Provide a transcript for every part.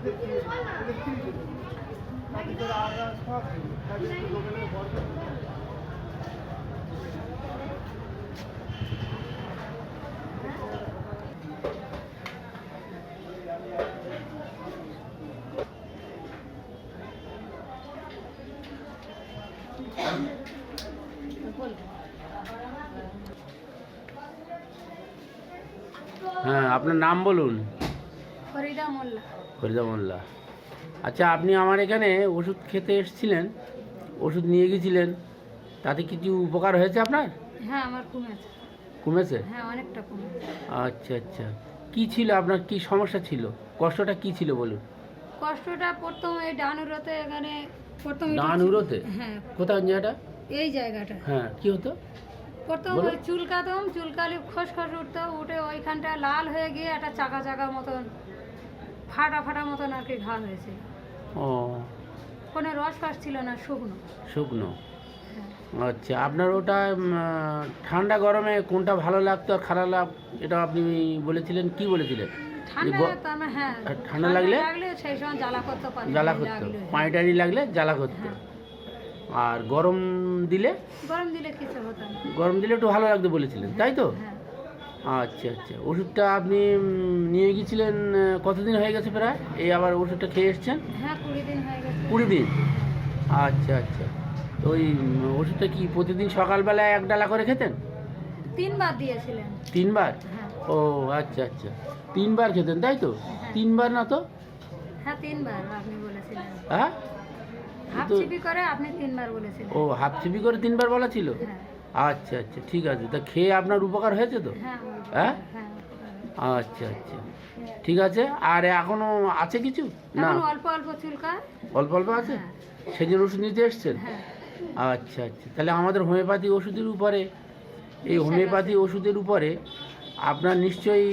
হ্যাঁ, আপনার নাম বলুন। ফরিদা মোল্লা। ফরিদা মোল্লা। আচ্ছা, আপনি আমার এখানে ওষুধ খেতে এসেছিলেন, ওষুধ নিয়ে গিয়েছিলেন, তাতে কিছু উপকার হয়েছে আপনার? হ্যাঁ, আমার কমেছে। কমেছে? হ্যাঁ, অনেকটা কমেছে। আচ্ছা আচ্ছা, কি ছিল আপনার, কি সমস্যা ছিল, কষ্টটা কি ছিল বলুন? কষ্টটা প্রথম এই ডানুরতে, এখানে প্রথম ডানুরতে? হ্যাঁ। কোথায় জায়গাটা? এই জায়গাটা। হ্যাঁ, কি হতো? প্রথম বলুন। ওই চুলকাতাম, চুলকালি খসখস উঠতো, উঠে ওইখানটা লাল হয়ে গিয়ে একটা চাকা চাকা মতন ফাটা ফাটা মতন আর কি ঘা হয়েছে। ও, কোনো রস ফাস ছিল না, শুকনো। শুকনো। হ্যাঁ। আচ্ছা, আপনার ওটা ঠান্ডা গরমে কোনটা ভালো লাগতো আর খারাপ এটা আপনি বলেছিলেন, কি বলেছিলেন? ঠান্ডা যে লাগতো না, হ্যাঁ। ঠান্ডা লাগলে সেই সময় জ্বালা করতো, জ্বালা করতো, পানি টানি লাগলে জ্বালা করতো। হ্যাঁ। আর গরম দিলে? গরম দিলে কিছু হতো না। গরম দিলে একটু ভালো লাগতো বলেছিলেন, তাই তো? হ্যাঁ। আচ্ছা আচ্ছা, ওষুধটা আপনি নিয়ে গিয়েছিলেন কতদিন হয়ে গেছে প্রায়? এই আবার ওষুধটা খেয়ে এসছেন? হ্যাঁ, 20 দিন হয়ে গেছে। 20 দিন? আচ্ছা আচ্ছা, তো ওই ওষুধটা কি প্রতিদিন সকালবেলায় এক ডালা করে খেতেন? 3 বার দিয়েছিলেন। 3 বার? হ্যাঁ। ও আচ্ছা আচ্ছা, 3 বার খেতেন, তাই তো? হ্যাঁ। 3 বার না তো? হ্যাঁ, 3 বার আপনি বলেছিলেন। হ্যাঁ, হাফ তো চিপি করে আপনি 3 বার বলেছিলেন। ও হাফ চিপি করে 3 বার বলা ছিল? হ্যাঁ। আচ্ছা আচ্ছা, ঠিক আছে, তা খেয়ে আপনার উপকার হয়েছে তো? হ্যাঁ। হ্যাঁ? হ্যাঁ। আচ্ছা আচ্ছা, ঠিক আছে। আর এখনো আছে কিছু না? এখন অল্প অল্প চুলকায়। অল্প অল্প আছে? হ্যাঁ। সেজন্য ওষুধ নিতে এসছেন? হ্যাঁ। আচ্ছা আচ্ছা, তাহলে আমাদের হোমিওপ্যাথি ওষুধের উপরে, এই হোমিওপ্যাথি ওষুধের উপরে আপনার নিশ্চয়ই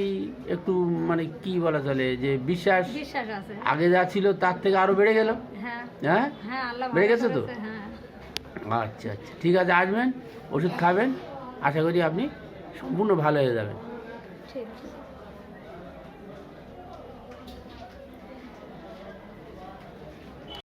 একটু মানে কি বলা চলে, যে বিশ্বাস বিশ্বাস আছে। আগে যা ছিল তার থেকে আরও বেড়ে গেল? হ্যাঁ। হ্যাঁ, হ্যাঁ, আল্লাহ বেড়ে ভালো গেছে তো? করেছে, হ্যাঁ। আচ্ছা আচ্ছা, ঠিক আছে, আসবেন, ওষুধ খাবেন, আশা করি আপনি সম্পূর্ণ ভালো হয়ে যাবেন। ঠিক আছে।